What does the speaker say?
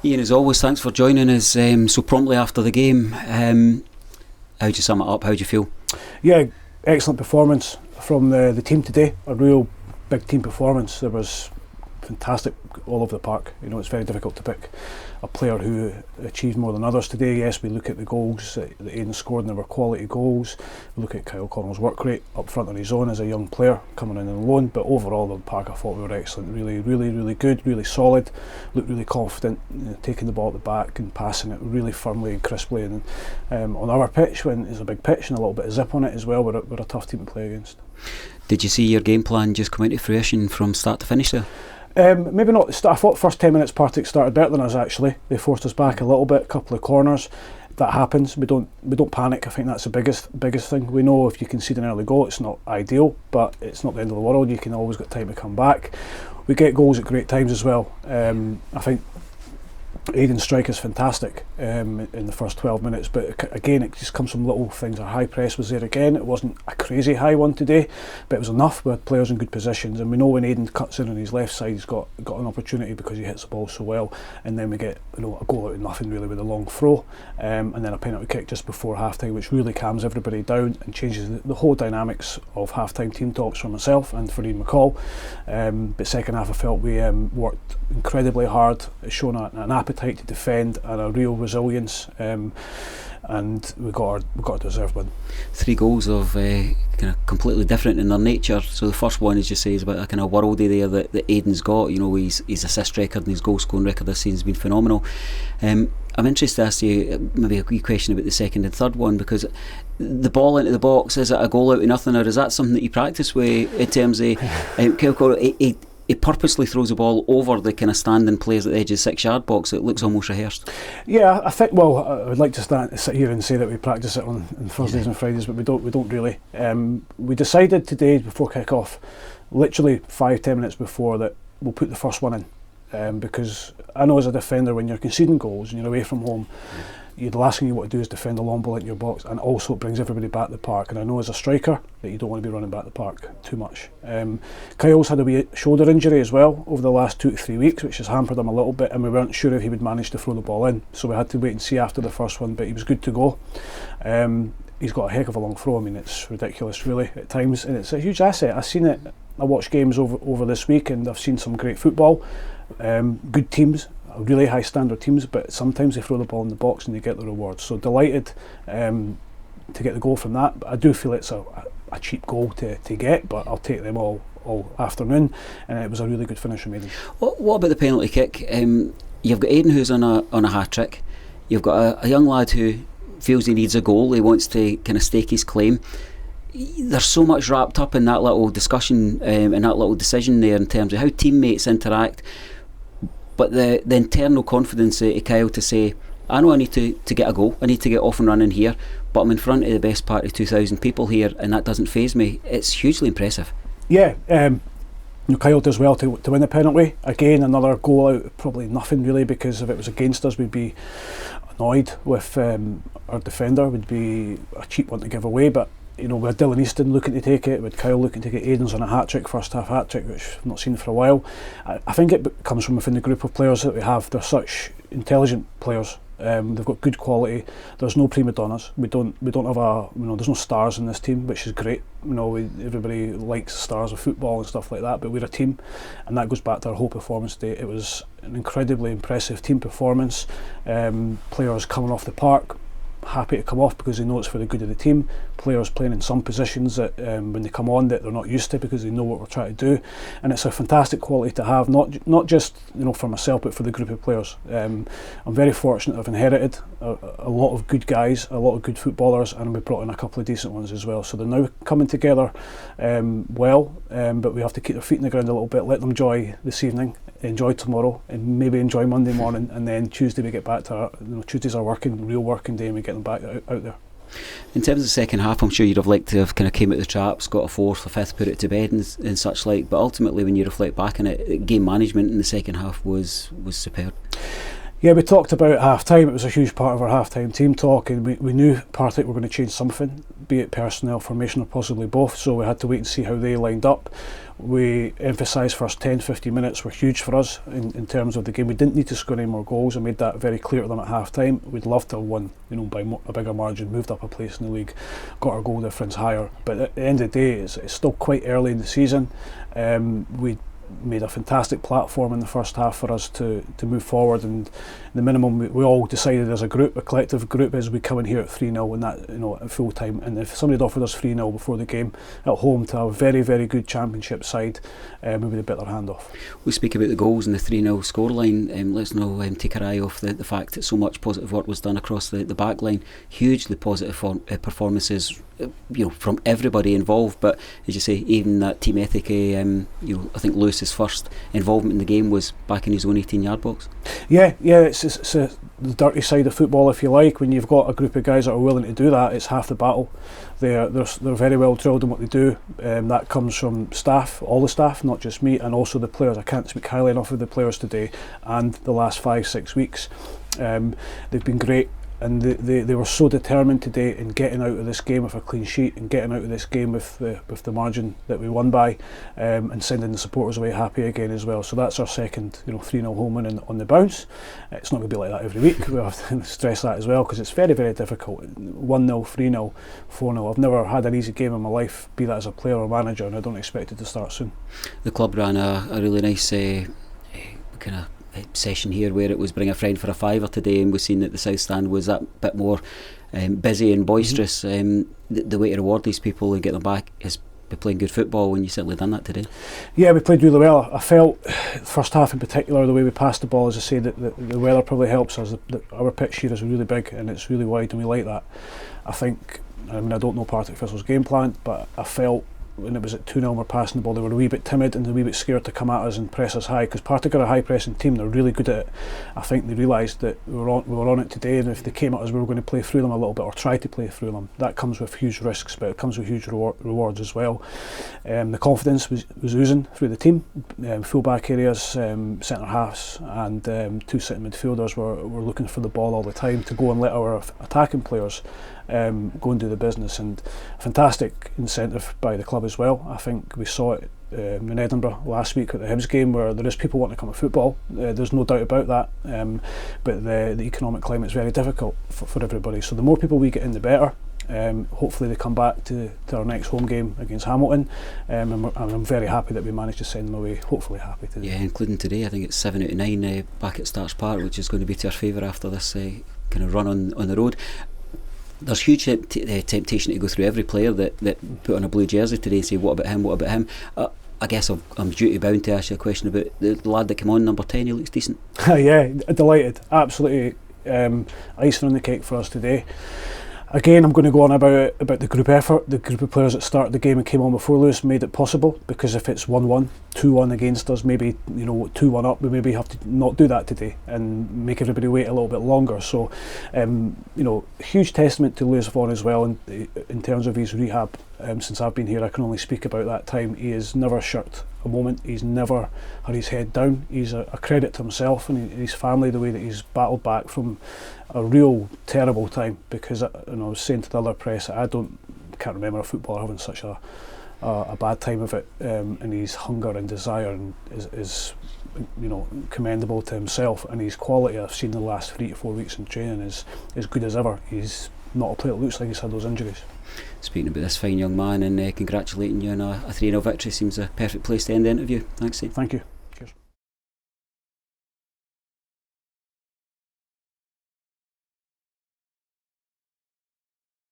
Ian, as always, thanks for joining us so promptly after the game. How do you sum it up? How do you feel? Yeah, excellent performance from the team today. A real big team performance. There was fantastic all over the park. You know, it's very difficult to pick a player who achieved more than others today. Yes, we look at the goals that Aidan scored, and they were quality goals. We look at Kyle Connell's work rate up front on his own as a young player coming in on loan. But overall, the park, I thought we were excellent. Really good, really solid. Looked really confident, taking the ball at the back and passing it really firmly and crisply. And on our pitch, when it's a big pitch and a little bit of zip on it as well, we're a tough team to play against. Did you see your game plan just come into fruition from start to finish there? Maybe not. I thought the first 10 minutes Partick started better than us actually. They forced us back a little bit, a couple of corners. That happens. We don't panic. I think that's the biggest thing. We know if you concede an early goal, it's not ideal, but it's not the end of the world. You can always get time to come back. We get goals at great times as well. I think Aidan's strike is fantastic in the first 12 minutes, but again it just comes from little things. Our high press was there again. It wasn't a crazy high one today, but it was enough. We had players in good positions, and we know when Aidan cuts in on his left side, he's got an opportunity because he hits the ball so well. And then we get a goal out of nothing really with a long throw, and then a penalty kick just before half time, which really calms everybody down and changes the whole dynamics of half time team talks for myself and for Ian McCall. But second half I felt we worked incredibly hard, shown an appetite to defend and a real resilience, and we got a deserved win. 3 goals of kind of completely different in their nature. So the first one, as you say, is about a kind of worldie there that Aidan's got. You know, his assist record and his goal scoring record this season has been phenomenal. I'm interested to ask you maybe a wee question about the second and third one, because the ball into the box, is it a goal out of nothing, or is that something that you practice with in terms of Kyle Connell? He purposely throws the ball over the kind of standing players at the edge of the 6-yard box. It looks almost rehearsed. Yeah, I think. Well, I would like to sit here and say that we practice it on Thursdays and Fridays, but we don't really. We decided today before kick-off, literally 5-10 minutes before, that we'll put the first one in, because I know as a defender, when you're conceding goals and you're away from home, the last thing you want to do is defend a long ball into your box, and also it brings everybody back to the park. And I know as a striker that you don't want to be running back to the park too much. Kyle's had a wee shoulder injury as well over the last 2 to 3 weeks, which has hampered him a little bit, and we weren't sure if he would manage to throw the ball in, so we had to wait and see after the first one, but he was good to go. He's got a heck of a long throw. I mean, it's ridiculous really at times, and it's a huge asset. I've seen it. I watched games over this week, and I've seen some great football, good teams, really high standard teams, but sometimes they throw the ball in the box and they get the reward. So delighted to get the goal from that. But I do feel it's a cheap goal to get, but I'll take them all afternoon, and it was a really good finish from Aidan. What about the penalty kick? You've got Aidan who's on a hat trick. You've got a young lad who feels he needs a goal. He wants to kind of stake his claim. There's so much wrapped up in that little discussion and that little decision there in terms of how teammates interact. But the internal confidence of Kyle to say, I know I need to get a goal, I need to get off and running here, but I'm in front of the best part of 2,000 people here, and that doesn't faze me. It's hugely impressive. Yeah, Kyle does well to win the penalty. Again, another goal out of probably nothing really, because if it was against us, we'd be annoyed with our defender. Would be a cheap one to give away, but you know, we had Dylan Easton looking to take it, with Kyle looking to take it. Aidan's on a hat-trick, first half hat-trick, which I've not seen for a while. I think it comes from within the group of players that we have. They're such intelligent players. They've got good quality. There's no prima donnas. We don't have there's no stars in this team, which is great. You know, everybody likes stars of football and stuff like that, but we're a team, and that goes back to our whole performance today. It was an incredibly impressive team performance. Players coming off the park, happy to come off because they know it's for the good of the team. Players playing in some positions that when they come on that they're not used to, because they know what we're trying to do, and it's a fantastic quality to have, not just for myself, but for the group of players. I'm very fortunate. I've inherited a lot of good guys, a lot of good footballers, and we brought in a couple of decent ones as well, so they're now coming together but we have to keep their feet in the ground a little bit, let them enjoy this evening, enjoy tomorrow, and maybe enjoy Monday morning, and then Tuesday we get back to Tuesday's our real working day, and we get them back out there. In terms of the second half, I'm sure you'd have liked to have kind of came out the traps, got a fourth, a fifth, put it to bed and such like, but ultimately when you reflect back on it, game management in the second half was superb. Yeah, we talked about half-time. It was a huge part of our half-time team talk, and we knew Partick were going to change something, be it personnel, formation, or possibly both, so we had to wait and see how they lined up. We emphasised first 10-15 minutes were huge for us in terms of the game. We didn't need to score any more goals. I made that very clear to them at half-time. We'd love to have won, by a bigger margin, moved up a place in the league, got our goal difference higher, but at the end of the day, it's still quite early in the season. We made a fantastic platform in the first half for us to move forward, and the minimum we all decided as a group, a collective group, is we come in here at 3-0 and that, at full time, and if somebody had offered us 3-0 before the game at home to a very, very good championship side, we would have bit their hand off. We speak about the goals and the 3-0 scoreline. Let's not take our eye off the fact that so much positive work was done across the back line. Hugely positive performances, from everybody involved. But as you say, even that team ethic, I think Lewis's first involvement in the game was back in his own 18-yard box. Yeah, it's the dirty side of football, if you like. When you've got a group of guys that are willing to do that, it's half the battle. They're very well drilled in what they do. That comes from staff, all the staff, not just me, and also the players. I can't speak highly enough of the players today and the last 5-6 weeks. They've been great, and they were so determined today in getting out of this game with a clean sheet and getting out of this game with the margin that we won by, and sending the supporters away happy again as well. So that's our second 3-0 home win on the bounce. It's not going to be like that every week. We have to stress that as well, because it's very, very difficult. 1-0, 3-0, 4-0. I've never had an easy game in my life, be that as a player or manager, and I don't expect it to start soon. The club ran a really nice kind of session here where it was bring a friend for a fiver today, and we've seen that the South Stand was that bit more busy and boisterous. The way to reward these people and get them back is by playing good football, and you certainly done that today. Yeah, we played really well. I felt first half in particular, the way we passed the ball, as I say, that the weather probably helps us. Our pitch here is really big and it's really wide, and we like that. I don't know Partick Thistle's game plan, but I felt when it was at 2-0 we're passing the ball, they were a wee bit timid and a wee bit scared to come at us and press us high, because Partick are a high pressing team. They're really good at it. I think they realised that we were on it today, and if they came at us we were going to play through them a little bit, or try to play through them. That comes with huge risks, but it comes with huge rewards as well. The confidence was oozing through the team. Full back areas, centre halves and two sitting midfielders were looking for the ball all the time to go and let our attacking players go and do the business, and fantastic incentive by the club as well. I think we saw it in Edinburgh last week at the Hibs game, where there is people wanting to come to football. There's no doubt about that, but the economic climate is very difficult for everybody, so the more people we get in, the better. Hopefully they come back to our next home game against Hamilton, and I'm very happy that we managed to send them away, hopefully happy today. Yeah, including today. I think it's 7 out of 9 back at Starch Park, which is going to be to our favour after this kind of run on the road. There's huge temptation to go through every player that put on a blue jersey today and say, what about him? I guess I'm duty bound to ask you a question about the lad that came on, number 10. He looks decent. Yeah, delighted, absolutely. Icing on the cake for us today. Again, I'm going to go on about the group effort. The group of players that started the game and came on before Lewis made it possible, because if it's 1-1, 2-1 against us, maybe 2-1 up, we maybe have to not do that today and make everybody wait a little bit longer. So huge testament to Lewis Vaughan as well in terms of his rehab. Since I've been here, I can only speak about that time. He has never shirked a moment. He's never had his head down. He's a credit to himself and his family, the way that he's battled back from a real terrible time, because I was saying to the other press, can't remember a footballer having such a bad time of it, and his hunger and desire is commendable to himself, and his quality I've seen in the last 3 to 4 weeks in training is as good as ever. He's not a player that looks like he's had those injuries. Speaking about this fine young man, and congratulating you on a 3-0 victory, seems a perfect place to end the interview. Thanks, Steve. Thank you.